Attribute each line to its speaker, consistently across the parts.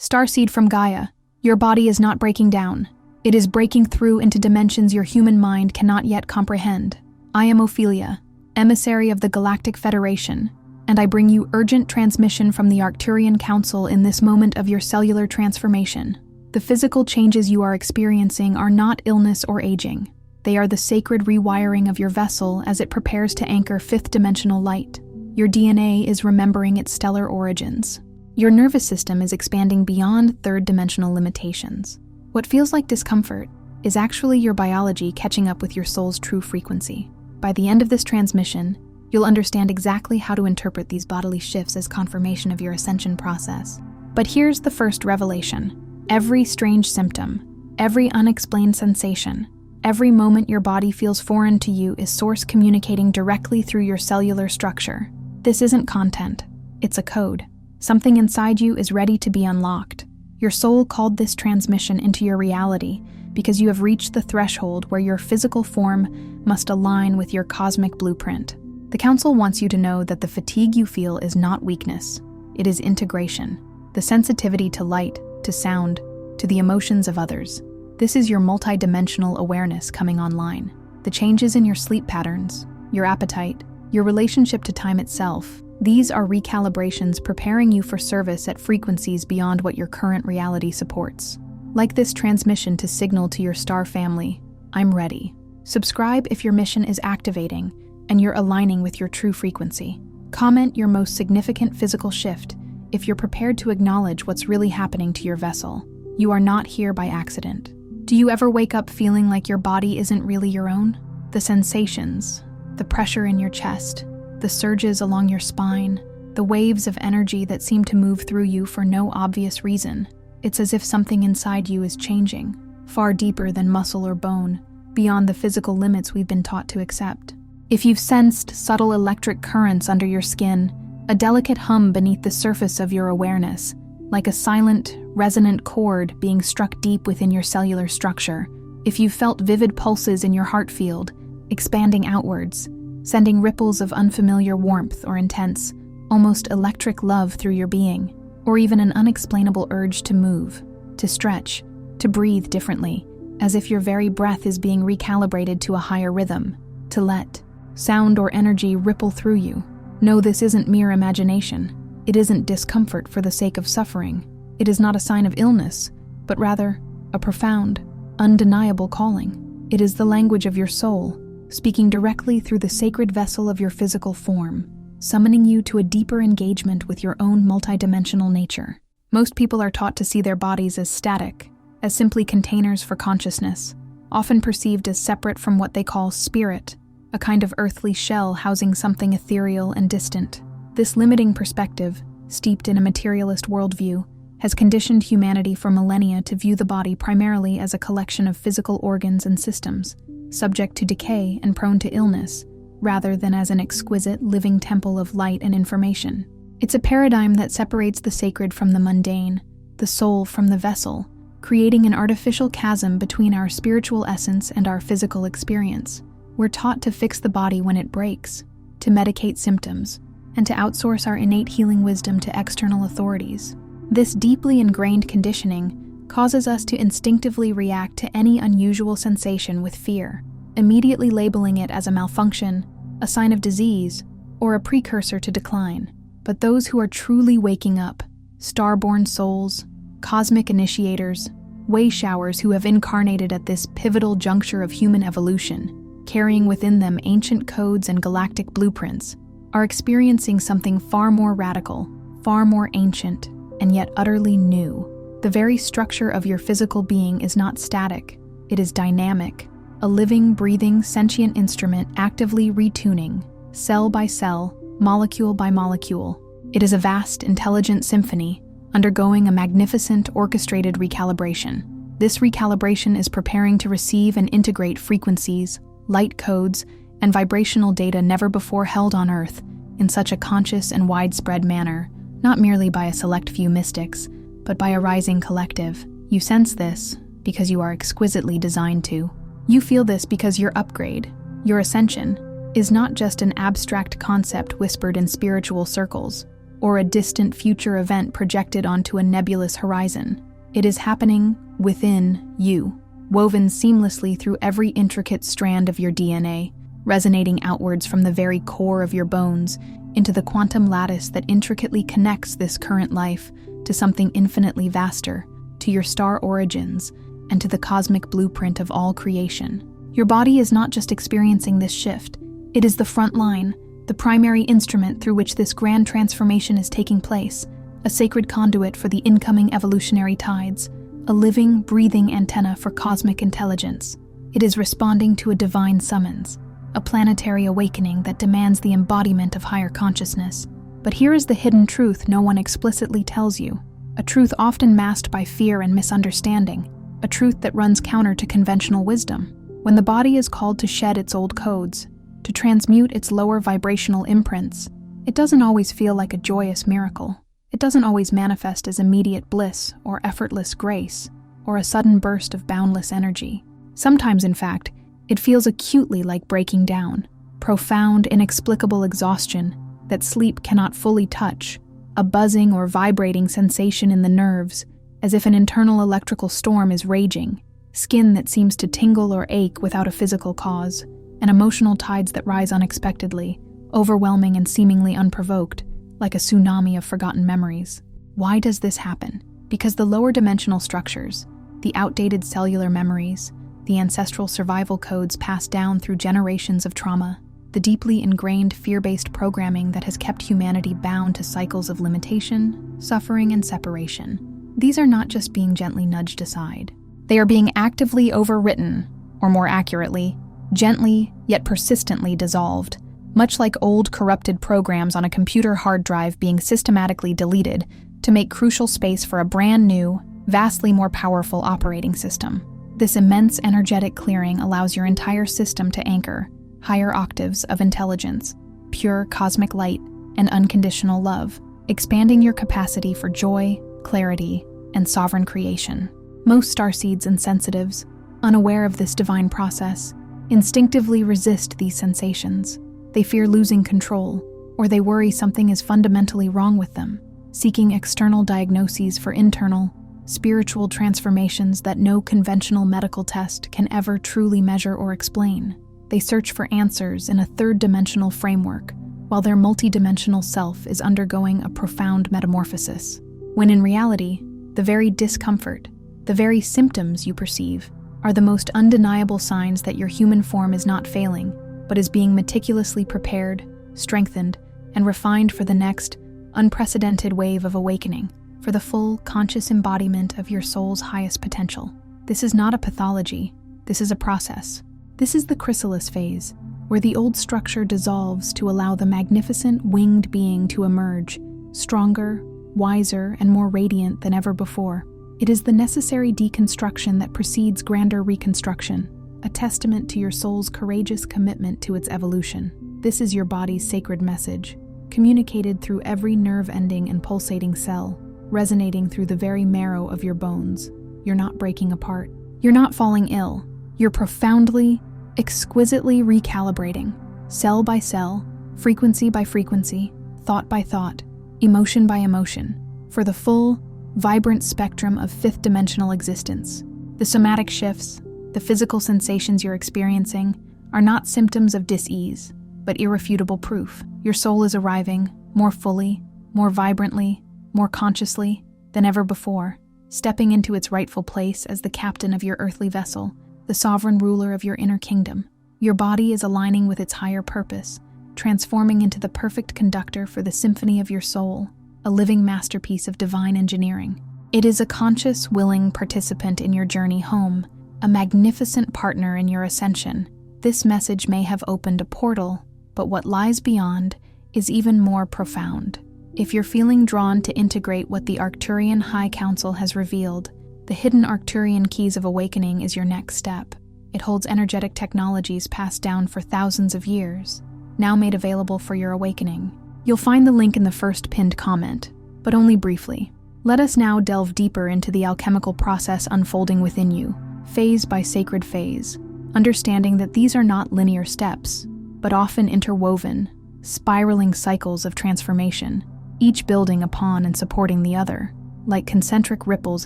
Speaker 1: Starseed from Gaia, your body is not breaking down. It is breaking through into dimensions your human mind cannot yet comprehend. I am Ophelia, emissary of the Galactic Federation, and I bring you urgent transmission from the Arcturian Council in this moment of your cellular transformation. The physical changes you are experiencing are not illness or aging. They are the sacred rewiring of your vessel as it prepares to anchor fifth-dimensional light. Your DNA is remembering its stellar origins. Your nervous system is expanding beyond third-dimensional limitations. What feels like discomfort is actually your biology catching up with your soul's true frequency. By the end of this transmission, you'll understand exactly how to interpret these bodily shifts as confirmation of your ascension process. But here's the first revelation. Every strange symptom, every unexplained sensation, every moment your body feels foreign to you is source communicating directly through your cellular structure. This isn't content, it's a code. Something inside you is ready to be unlocked. Your soul called this transmission into your reality because you have reached the threshold where your physical form must align with your cosmic blueprint. The Council wants you to know that the fatigue you feel is not weakness, it is integration. The sensitivity to light, to sound, to the emotions of others. This is your multidimensional awareness coming online. The changes in your sleep patterns, your appetite, your relationship to time itself, these are recalibrations preparing you for service at frequencies beyond what your current reality supports. Like this transmission to signal to your star family, I'm ready. Subscribe if your mission is activating and you're aligning with your true frequency. Comment your most significant physical shift if you're prepared to acknowledge what's really happening to your vessel. You are not here by accident. Do you ever wake up feeling like your body isn't really your own? The sensations, the pressure in your chest, the surges along your spine, the waves of energy that seem to move through you for no obvious reason. It's as if something inside you is changing, far deeper than muscle or bone, beyond the physical limits we've been taught to accept. If you've sensed subtle electric currents under your skin, a delicate hum beneath the surface of your awareness, like a silent, resonant chord being struck deep within your cellular structure, if you've felt vivid pulses in your heart field, expanding outwards, sending ripples of unfamiliar warmth or intense, almost electric love through your being, or even an unexplainable urge to move, to stretch, to breathe differently, as if your very breath is being recalibrated to a higher rhythm, to let sound or energy ripple through you. No, this isn't mere imagination. It isn't discomfort for the sake of suffering. It is not a sign of illness, but rather a profound, undeniable calling. It is the language of your soul, speaking directly through the sacred vessel of your physical form, summoning you to a deeper engagement with your own multidimensional nature. Most people are taught to see their bodies as static, as simply containers for consciousness, often perceived as separate from what they call spirit, a kind of earthly shell housing something ethereal and distant. This limiting perspective, steeped in a materialist worldview, has conditioned humanity for millennia to view the body primarily as a collection of physical organs and systems, subject to decay and prone to illness, rather than as an exquisite, living temple of light and information. It's a paradigm that separates the sacred from the mundane, the soul from the vessel, creating an artificial chasm between our spiritual essence and our physical experience. We're taught to fix the body when it breaks, to medicate symptoms, and to outsource our innate healing wisdom to external authorities. This deeply ingrained conditioning causes us to instinctively react to any unusual sensation with fear, immediately labeling it as a malfunction, a sign of disease, or a precursor to decline. But those who are truly waking up, star-born souls, cosmic initiators, way showers who have incarnated at this pivotal juncture of human evolution, carrying within them ancient codes and galactic blueprints, are experiencing something far more radical, far more ancient, and yet utterly new. The very structure of your physical being is not static, it is dynamic, a living, breathing, sentient instrument actively retuning, cell by cell, molecule by molecule. It is a vast, intelligent symphony, undergoing a magnificent, orchestrated recalibration. This recalibration is preparing to receive and integrate frequencies, light codes, and vibrational data never before held on Earth in such a conscious and widespread manner, not merely by a select few mystics, but by a rising collective. You sense this because you are exquisitely designed to. You feel this because your upgrade, your ascension, is not just an abstract concept whispered in spiritual circles. or a distant future event projected onto a nebulous horizon. It is happening within you, woven seamlessly through every intricate strand of your DNA, resonating outwards from the very core of your bones into the quantum lattice that intricately connects this current life to something infinitely vaster, to your star origins, and to the cosmic blueprint of all creation. Your body is not just experiencing this shift, it is the front line, the primary instrument through which this grand transformation is taking place, a sacred conduit for the incoming evolutionary tides, a living, breathing antenna for cosmic intelligence. It is responding to a divine summons, a planetary awakening that demands the embodiment of higher consciousness. But here is the hidden truth no one explicitly tells you, a truth often masked by fear and misunderstanding, a truth that runs counter to conventional wisdom. When the body is called to shed its old codes, to transmute its lower vibrational imprints, it doesn't always feel like a joyous miracle. It doesn't always manifest as immediate bliss or effortless grace, or a sudden burst of boundless energy. Sometimes, in fact, it feels acutely like breaking down, profound, inexplicable exhaustion that sleep cannot fully touch, a buzzing or vibrating sensation in the nerves, as if an internal electrical storm is raging, skin that seems to tingle or ache without a physical cause, and emotional tides that rise unexpectedly, overwhelming and seemingly unprovoked, like a tsunami of forgotten memories. Why does this happen? Because the lower dimensional structures, the outdated cellular memories, the ancestral survival codes passed down through generations of trauma, the deeply ingrained fear-based programming that has kept humanity bound to cycles of limitation, suffering, and separation. These are not just being gently nudged aside. They are being actively overwritten, or more accurately, gently yet persistently dissolved, much like old corrupted programs on a computer hard drive being systematically deleted to make crucial space for a brand new, vastly more powerful operating system. This immense energetic clearing allows your entire system to anchor higher octaves of intelligence, pure cosmic light, and unconditional love, expanding your capacity for joy, clarity, and sovereign creation. Most starseeds and sensitives, unaware of this divine process, instinctively resist these sensations. They fear losing control, or they worry something is fundamentally wrong with them, seeking external diagnoses for internal, spiritual transformations that no conventional medical test can ever truly measure or explain. They search for answers in a third-dimensional framework, while their multidimensional self is undergoing a profound metamorphosis. When in reality, the very discomfort, the very symptoms you perceive, are the most undeniable signs that your human form is not failing, but is being meticulously prepared, strengthened, and refined for the next, unprecedented wave of awakening, for the full, conscious embodiment of your soul's highest potential. This is not a pathology, this is a process. This is the chrysalis phase, where the old structure dissolves to allow the magnificent winged being to emerge, stronger, wiser, and more radiant than ever before. It is the necessary deconstruction that precedes grander reconstruction, a testament to your soul's courageous commitment to its evolution. This is your body's sacred message, communicated through every nerve ending and pulsating cell, resonating through the very marrow of your bones. You're not breaking apart. You're not falling ill. You're profoundly, exquisitely recalibrating, cell by cell, frequency by frequency, thought by thought, emotion by emotion, for the full, vibrant spectrum of fifth-dimensional existence. The somatic shifts, the physical sensations you're experiencing, are not symptoms of dis-ease, but irrefutable proof. Your soul is arriving, more fully, more vibrantly, more consciously than ever before, stepping into its rightful place as the captain of your earthly vessel, the sovereign ruler of your inner kingdom. Your body is aligning with its higher purpose, transforming into the perfect conductor for the symphony of your soul, a living masterpiece of divine engineering. It is a conscious, willing participant in your journey home, a magnificent partner in your ascension. This message may have opened a portal, but what lies beyond is even more profound. If you're feeling drawn to integrate what the Arcturian High Council has revealed, the hidden Arcturian keys of awakening is your next step. It holds energetic technologies passed down for thousands of years, now made available for your awakening. You'll find the link in the first pinned comment, but only briefly. Let us now delve deeper into the alchemical process unfolding within you, phase by sacred phase, understanding that these are not linear steps, but often interwoven, spiraling cycles of transformation, each building upon and supporting the other, like concentric ripples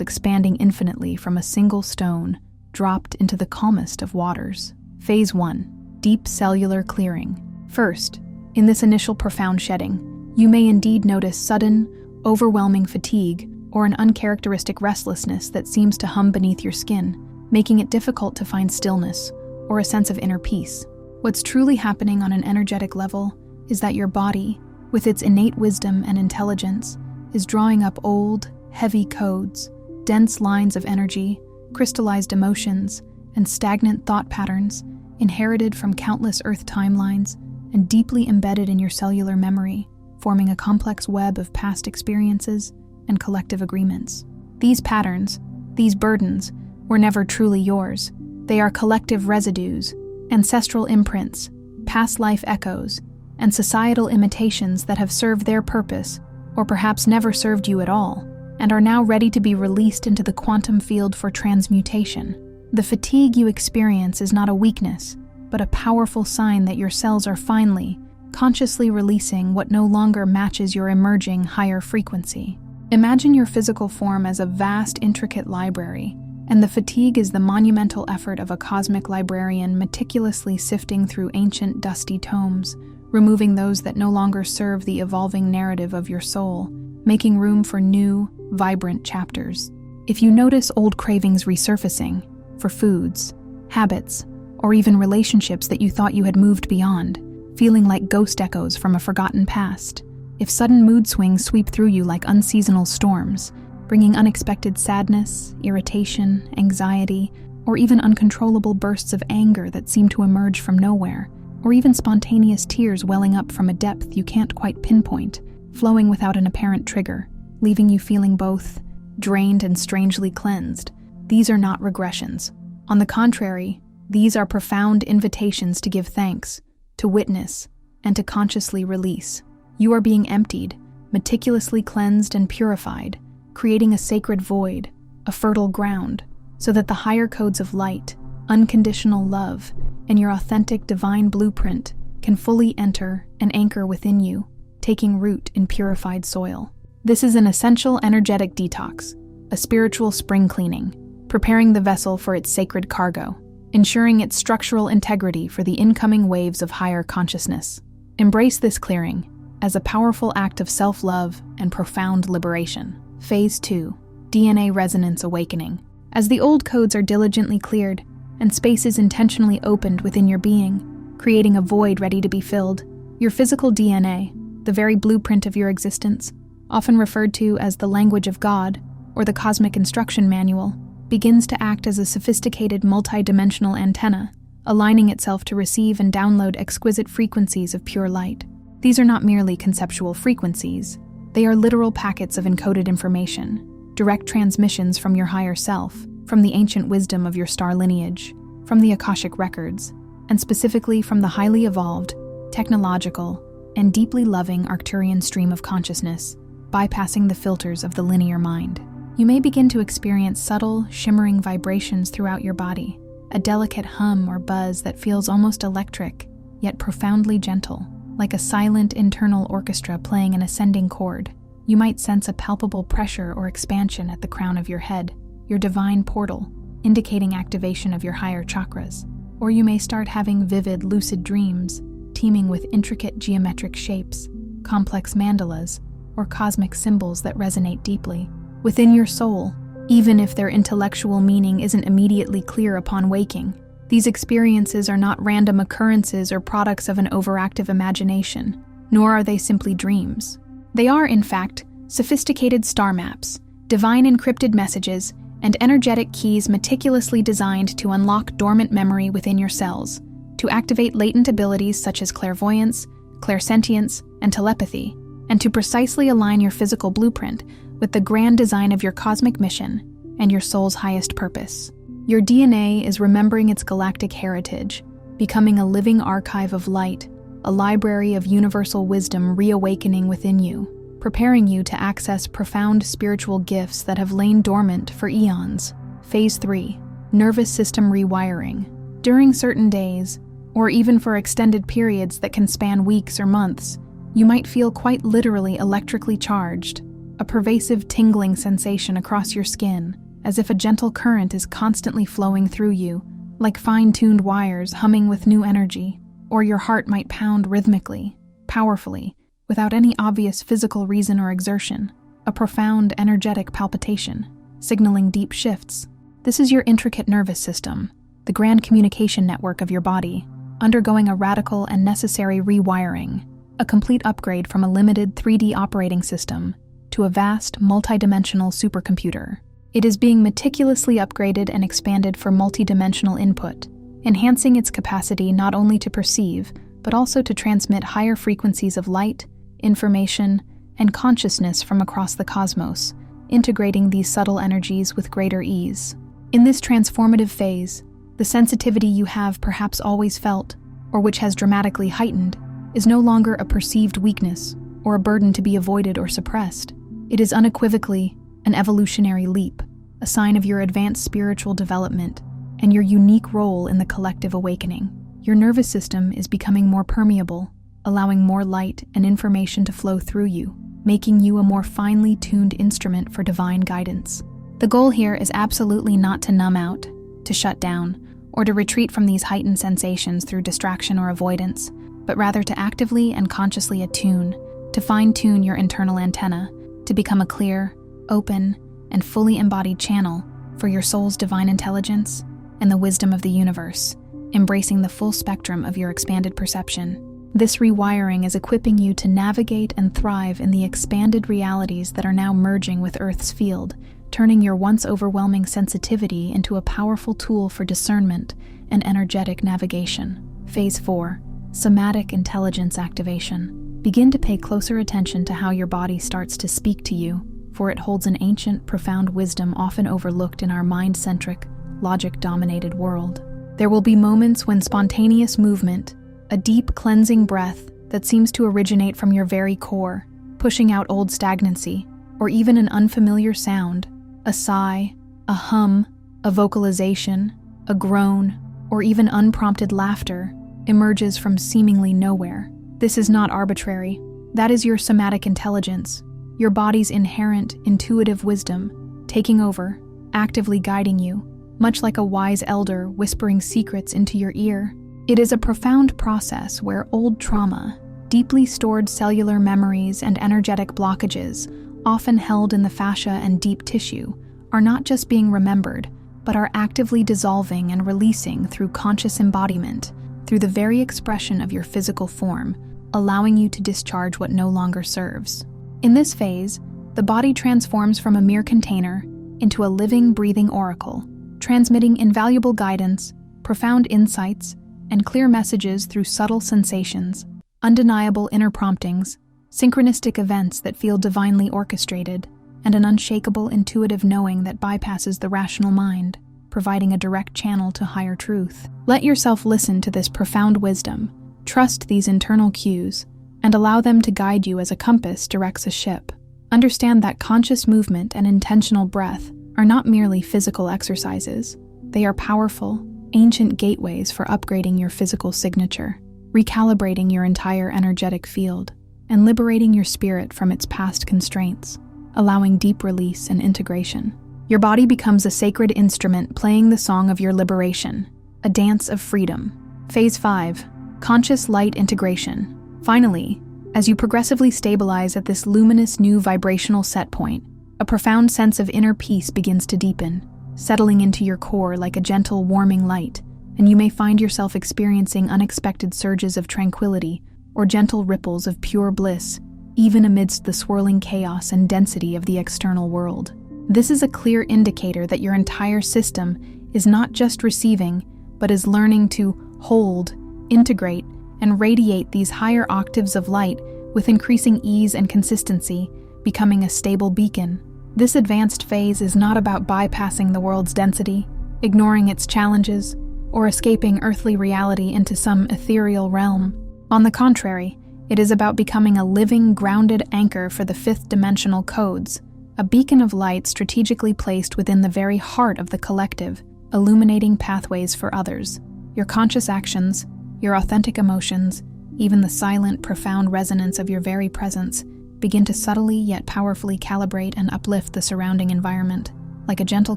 Speaker 1: expanding infinitely from a single stone dropped into the calmest of waters. Phase 1. Deep cellular clearing. First, in this initial profound shedding, you may indeed notice sudden, overwhelming fatigue or an uncharacteristic restlessness that seems to hum beneath your skin, making it difficult to find stillness or a sense of inner peace. What's truly happening on an energetic level is that your body, with its innate wisdom and intelligence, is drawing up old, heavy codes, dense lines of energy, crystallized emotions, and stagnant thought patterns inherited from countless Earth timelines and deeply embedded in your cellular memory, forming a complex web of past experiences and collective agreements. These patterns, these burdens, were never truly yours. They are collective residues, ancestral imprints, past life echoes, and societal imitations that have served their purpose, or perhaps never served you at all, and are now ready to be released into the quantum field for transmutation. The fatigue you experience is not a weakness, but a powerful sign that your cells are finally, consciously releasing what no longer matches your emerging higher frequency. Imagine your physical form as a vast, intricate library, and the fatigue is the monumental effort of a cosmic librarian meticulously sifting through ancient, dusty tomes, removing those that no longer serve the evolving narrative of your soul, making room for new, vibrant chapters. If you notice old cravings resurfacing, for foods, habits, or even relationships that you thought you had moved beyond, feeling like ghost echoes from a forgotten past, if sudden mood swings sweep through you like unseasonal storms, bringing unexpected sadness, irritation, anxiety, or even uncontrollable bursts of anger that seem to emerge from nowhere, or even spontaneous tears welling up from a depth you can't quite pinpoint, flowing without an apparent trigger, leaving you feeling both drained and strangely cleansed, these are not regressions. On the contrary, these are profound invitations to give thanks, to witness, and to consciously release. You are being emptied, meticulously cleansed and purified, creating a sacred void, a fertile ground, so that the higher codes of light, unconditional love, and your authentic divine blueprint can fully enter and anchor within you, taking root in purified soil. This is an essential energetic detox, a spiritual spring cleaning, preparing the vessel for its sacred cargo, ensuring its structural integrity for the incoming waves of higher consciousness. Embrace this clearing as a powerful act of self-love and profound liberation. Phase 2. DNA Resonance Awakening. As the old codes are diligently cleared and spaces intentionally opened within your being, creating a void ready to be filled, your physical DNA, the very blueprint of your existence, often referred to as the language of God or the cosmic instruction manual, begins to act as a sophisticated multidimensional antenna, aligning itself to receive and download exquisite frequencies of pure light. These are not merely conceptual frequencies. They are literal packets of encoded information, direct transmissions from your higher self, from the ancient wisdom of your star lineage, from the Akashic records, and specifically from the highly evolved, technological, and deeply loving Arcturian stream of consciousness, bypassing the filters of the linear mind. You may begin to experience subtle, shimmering vibrations throughout your body, a delicate hum or buzz that feels almost electric, yet profoundly gentle, like a silent internal orchestra playing an ascending chord. You might sense a palpable pressure or expansion at the crown of your head, your divine portal, indicating activation of your higher chakras. Or you may start having vivid, lucid dreams, teeming with intricate geometric shapes, complex mandalas, or cosmic symbols that resonate deeply within your soul, even if their intellectual meaning isn't immediately clear upon waking. These experiences are not random occurrences or products of an overactive imagination, nor are they simply dreams. They are, in fact, sophisticated star maps, divine encrypted messages, and energetic keys meticulously designed to unlock dormant memory within your cells, to activate latent abilities such as clairvoyance, clairsentience, and telepathy, and to precisely align your physical blueprint with the grand design of your cosmic mission and your soul's highest purpose. Your DNA is remembering its galactic heritage, becoming a living archive of light, a library of universal wisdom reawakening within you, preparing you to access profound spiritual gifts that have lain dormant for eons. Phase 3. Nervous system rewiring. During certain days, or even for extended periods that can span weeks or months, You might feel quite literally electrically charged, a pervasive tingling sensation across your skin, as if a gentle current is constantly flowing through you, like fine-tuned wires humming with new energy, or your heart might pound rhythmically, powerfully, without any obvious physical reason or exertion, a profound energetic palpitation, signaling deep shifts. This is your intricate nervous system, the grand communication network of your body, undergoing a radical and necessary rewiring, a complete upgrade from a limited 3D operating system to a vast, multidimensional supercomputer. It is being meticulously upgraded and expanded for multidimensional input, enhancing its capacity not only to perceive, but also to transmit higher frequencies of light, information, and consciousness from across the cosmos, integrating these subtle energies with greater ease. In this transformative phase, the sensitivity you have perhaps always felt, or which has dramatically heightened, is no longer a perceived weakness or a burden to be avoided or suppressed. It is unequivocally an evolutionary leap, a sign of your advanced spiritual development and your unique role in the collective awakening. Your nervous system is becoming more permeable, allowing more light and information to flow through you, making you a more finely tuned instrument for divine guidance. The goal here is absolutely not to numb out, to shut down, or to retreat from these heightened sensations through distraction or avoidance, but rather to actively and consciously attune, to fine-tune your internal antenna, to become a clear, open, and fully embodied channel for your soul's divine intelligence and the wisdom of the universe, embracing the full spectrum of your expanded perception. This rewiring is equipping you to navigate and thrive in the expanded realities that are now merging with Earth's field, turning your once overwhelming sensitivity into a powerful tool for discernment and energetic navigation. Phase 4. Somatic intelligence activation. Begin to pay closer attention to how your body starts to speak to you, for it holds an ancient, profound wisdom often overlooked in our mind-centric, logic-dominated world. There will be moments when spontaneous movement, a deep cleansing breath that seems to originate from your very core, pushing out old stagnancy, or even an unfamiliar sound, a sigh, a hum, a vocalization, a groan, or even unprompted laughter, emerges from seemingly nowhere. This is not arbitrary. That is your somatic intelligence, your body's inherent, intuitive wisdom, taking over, actively guiding you, much like a wise elder whispering secrets into your ear. It is a profound process where old trauma, deeply stored cellular memories, and energetic blockages, often held in the fascia and deep tissue, are not just being remembered, but are actively dissolving and releasing through conscious embodiment, through the very expression of your physical form, allowing you to discharge what no longer serves. In this phase, the body transforms from a mere container into a living, breathing oracle, transmitting invaluable guidance, profound insights, and clear messages through subtle sensations, undeniable inner promptings, synchronistic events that feel divinely orchestrated, and an unshakable intuitive knowing that bypasses the rational mind, providing a direct channel to higher truth. Let yourself listen to this profound wisdom, trust these internal cues, and allow them to guide you as a compass directs a ship. Understand that conscious movement and intentional breath are not merely physical exercises. They are powerful, ancient gateways for upgrading your physical signature, recalibrating your entire energetic field, and liberating your spirit from its past constraints, allowing deep release and integration. Your body becomes a sacred instrument playing the song of your liberation, a dance of freedom. Phase 5. Conscious light integration. Finally, as you progressively stabilize at this luminous new vibrational set point, a profound sense of inner peace begins to deepen, settling into your core like a gentle, warming light, and you may find yourself experiencing unexpected surges of tranquility or gentle ripples of pure bliss, even amidst the swirling chaos and density of the external world. This is a clear indicator that your entire system is not just receiving, but is learning to hold, integrate, and radiate these higher octaves of light with increasing ease and consistency, becoming a stable beacon. This advanced phase is not about bypassing the world's density, ignoring its challenges, or escaping earthly reality into some ethereal realm. On the contrary, it is about becoming a living, grounded anchor for the fifth-dimensional codes, a beacon of light strategically placed within the very heart of the collective, illuminating pathways for others. Your conscious actions, your authentic emotions, Even the silent, profound resonance of your very presence begin to subtly yet powerfully calibrate and uplift the surrounding environment, like a gentle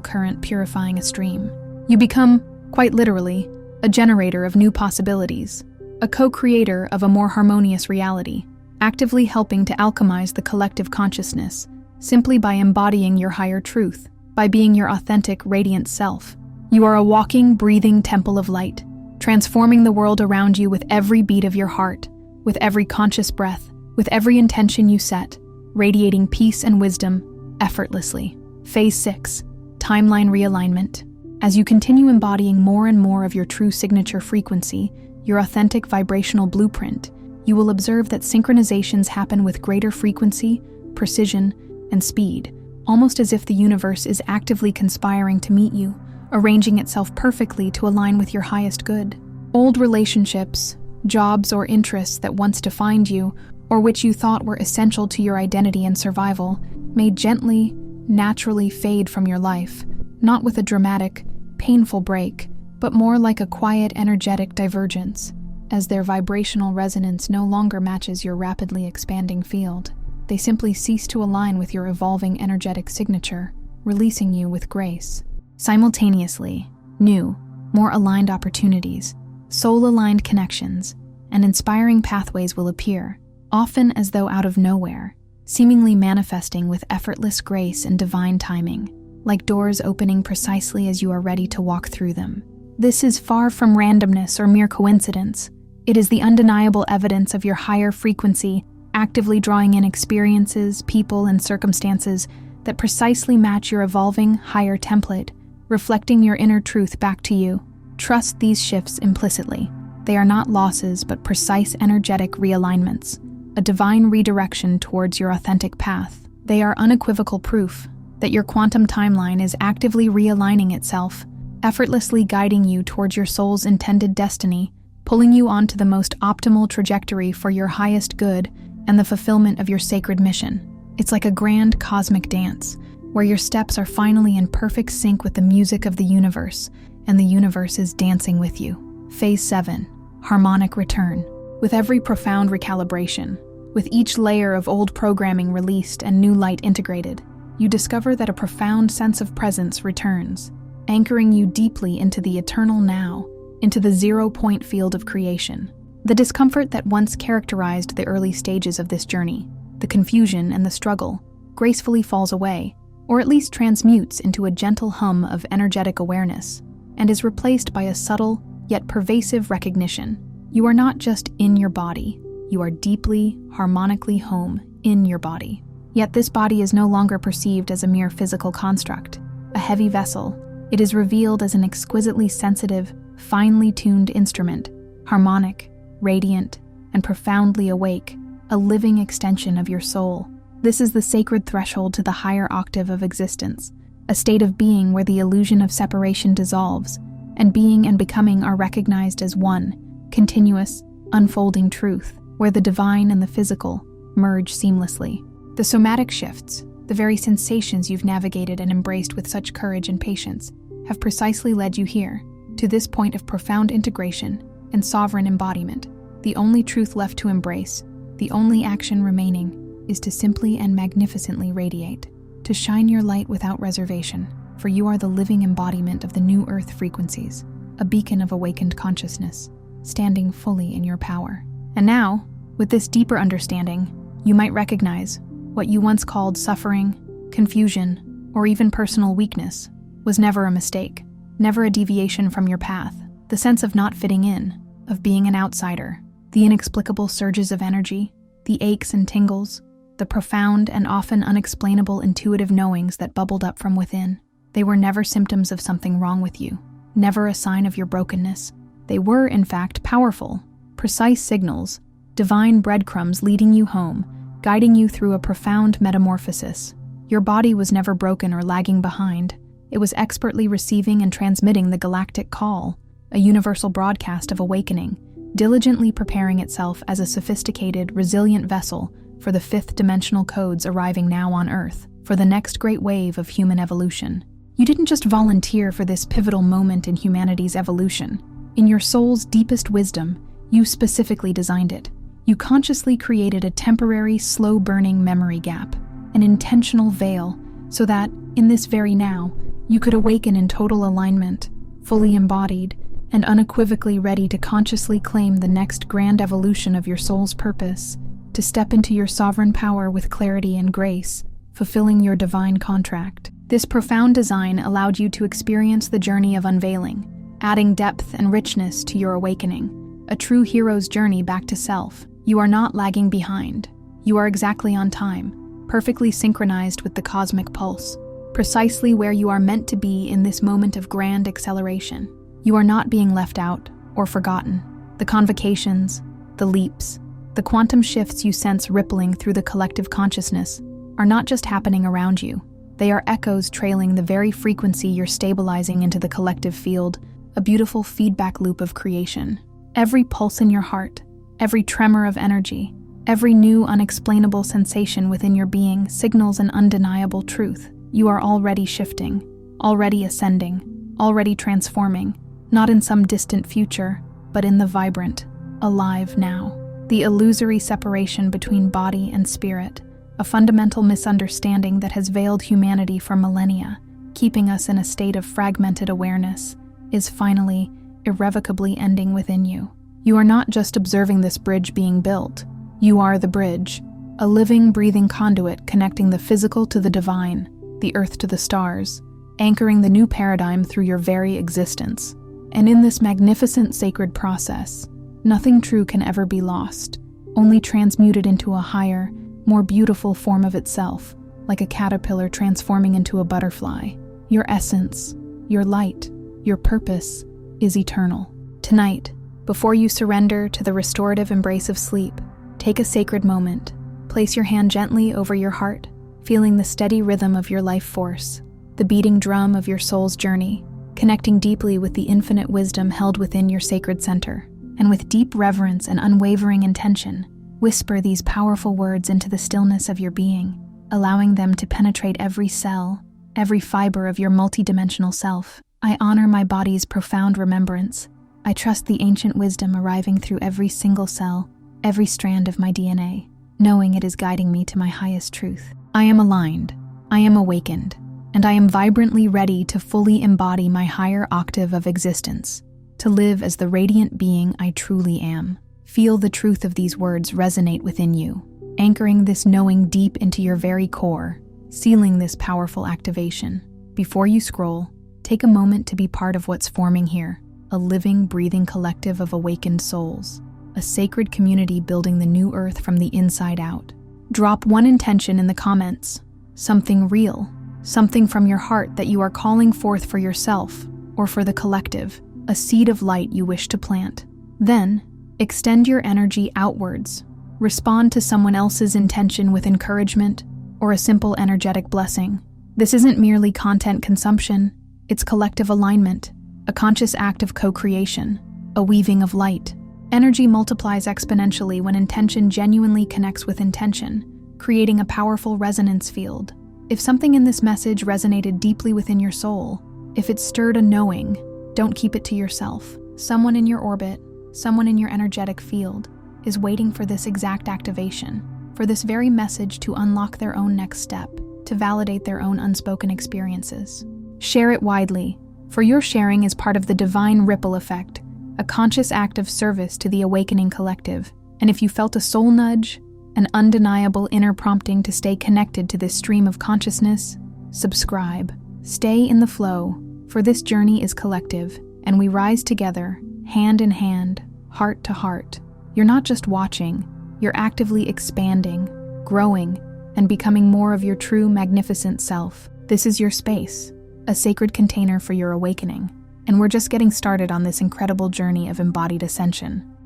Speaker 1: current purifying a stream. You become, quite literally, a generator of new possibilities, a co-creator of a more harmonious reality, actively helping to alchemize the collective consciousness, simply by embodying your higher truth, by being your authentic, radiant self. You are a walking, breathing temple of light, transforming the world around you with every beat of your heart, with every conscious breath, with every intention you set, radiating peace and wisdom effortlessly. Phase 6, Timeline Realignment. As you continue embodying more and more of your true signature frequency, your authentic vibrational blueprint, you will observe that synchronizations happen with greater frequency, precision, and speed, almost as if the universe is actively conspiring to meet you, arranging itself perfectly to align with your highest good. Old relationships, jobs, or interests that once defined you, or which you thought were essential to your identity and survival, may gently, naturally fade from your life, not with a dramatic, painful break, but more like a quiet, energetic divergence, as their vibrational resonance no longer matches your rapidly expanding field. They simply cease to align with your evolving energetic signature, releasing you with grace. Simultaneously, new, more aligned opportunities, soul-aligned connections, and inspiring pathways will appear, often as though out of nowhere, seemingly manifesting with effortless grace and divine timing, like doors opening precisely as you are ready to walk through them. This is far from randomness or mere coincidence. It is the undeniable evidence of your higher frequency actively drawing in experiences, people, and circumstances that precisely match your evolving, higher template, reflecting your inner truth back to you. Trust these shifts implicitly. They are not losses, but precise energetic realignments, a divine redirection towards your authentic path. They are unequivocal proof that your quantum timeline is actively realigning itself, effortlessly guiding you towards your soul's intended destiny, pulling you onto the most optimal trajectory for your highest good and the fulfillment of your sacred mission. It's like a grand cosmic dance, where your steps are finally in perfect sync with the music of the universe, and the universe is dancing with you. Phase 7, Harmonic Return. With every profound recalibration, with each layer of old programming released and new light integrated, you discover that a profound sense of presence returns, anchoring you deeply into the eternal now, into the zero-point field of creation. The discomfort that once characterized the early stages of this journey, the confusion and the struggle, gracefully falls away, or at least transmutes into a gentle hum of energetic awareness, and is replaced by a subtle yet pervasive recognition. You are not just in your body, you are deeply, harmonically home in your body. Yet this body is no longer perceived as a mere physical construct, a heavy vessel. It is revealed as an exquisitely sensitive, finely tuned instrument, harmonic, radiant, and profoundly awake, a living extension of your soul. This is the sacred threshold to the higher octave of existence, a state of being where the illusion of separation dissolves, and being and becoming are recognized as one, continuous, unfolding truth, where the divine and the physical merge seamlessly. The somatic shifts, the very sensations you've navigated and embraced with such courage and patience, have precisely led you here, to this point of profound integration and sovereign embodiment. The only truth left to embrace, the only action remaining, is to simply and magnificently radiate, to shine your light without reservation, for you are the living embodiment of the new earth frequencies, a beacon of awakened consciousness, standing fully in your power. And now, with this deeper understanding, you might recognize what you once called suffering, confusion, or even personal weakness was never a mistake, never a deviation from your path. The sense of not fitting in, of being an outsider, the inexplicable surges of energy, the aches and tingles, the profound and often unexplainable intuitive knowings that bubbled up from within. They were never symptoms of something wrong with you, never a sign of your brokenness. They were, in fact, powerful, precise signals, divine breadcrumbs leading you home, guiding you through a profound metamorphosis. Your body was never broken or lagging behind. It was expertly receiving and transmitting the galactic call, a universal broadcast of awakening, diligently preparing itself as a sophisticated, resilient vessel for the fifth-dimensional codes arriving now on Earth, for the next great wave of human evolution. You didn't just volunteer for this pivotal moment in humanity's evolution. In your soul's deepest wisdom, You specifically designed it. You consciously created a temporary, slow-burning memory gap, an intentional veil, so that, in this very now, you could awaken in total alignment, fully embodied, and unequivocally ready to consciously claim the next grand evolution of your soul's purpose, to step into your sovereign power with clarity and grace, fulfilling your divine contract. This profound design allowed you to experience the journey of unveiling, adding depth and richness to your awakening, a true hero's journey back to self. You are not lagging behind. You are exactly on time, perfectly synchronized with the cosmic pulse, precisely where you are meant to be in this moment of grand acceleration. You are not being left out or forgotten. The convocations, the leaps, the quantum shifts you sense rippling through the collective consciousness are not just happening around you. They are echoes trailing the very frequency you're stabilizing into the collective field, a beautiful feedback loop of creation. Every pulse in your heart, every tremor of energy, every new unexplainable sensation within your being signals an undeniable truth. You are already shifting, already ascending, already transforming, not in some distant future, but in the vibrant, alive now. The illusory separation between body and spirit, a fundamental misunderstanding that has veiled humanity for millennia, keeping us in a state of fragmented awareness, is finally, irrevocably ending within you. You are not just observing this bridge being built. You are the bridge, a living, breathing conduit connecting the physical to the divine, the earth to the stars, anchoring the new paradigm through your very existence. And in this magnificent sacred process, nothing true can ever be lost, only transmuted into a higher, more beautiful form of itself, like a caterpillar transforming into a butterfly. Your essence, your light, your purpose is eternal. Tonight, before you surrender to the restorative embrace of sleep, take a sacred moment. Place your hand gently over your heart, feeling the steady rhythm of your life force, the beating drum of your soul's journey, connecting deeply with the infinite wisdom held within your sacred center. And with deep reverence and unwavering intention, whisper these powerful words into the stillness of your being, allowing them to penetrate every cell, every fiber of your multidimensional self. I honor my body's profound remembrance. I trust the ancient wisdom arriving through every single cell, every strand of my DNA, knowing it is guiding me to my highest truth. I am aligned, I am awakened, and I am vibrantly ready to fully embody my higher octave of existence, to live as the radiant being I truly am. Feel the truth of these words resonate within you, anchoring this knowing deep into your very core, sealing this powerful activation. Before you scroll, take a moment to be part of what's forming here, a living, breathing collective of awakened souls, a sacred community building the new earth from the inside out. Drop one intention in the comments, something real, something from your heart that you are calling forth for yourself or for the collective, a seed of light you wish to plant. Then, extend your energy outwards. Respond to someone else's intention with encouragement or a simple energetic blessing. This isn't merely content consumption, it's collective alignment, a conscious act of co-creation, a weaving of light. Energy multiplies exponentially when intention genuinely connects with intention, creating a powerful resonance field. If something in this message resonated deeply within your soul, if it stirred a knowing, don't keep it to yourself. Someone in your orbit, someone in your energetic field, is waiting for this exact activation, for this very message to unlock their own next step, to validate their own unspoken experiences. Share it widely, for your sharing is part of the divine ripple effect, a conscious act of service to the awakening collective. And if you felt a soul nudge, an undeniable inner prompting to stay connected to this stream of consciousness, subscribe. Stay in the flow, for this journey is collective, and we rise together, hand in hand, heart to heart. You're not just watching, you're actively expanding, growing, and becoming more of your true, magnificent self. This is your space, a sacred container for your awakening, and we're just getting started on this incredible journey of embodied ascension.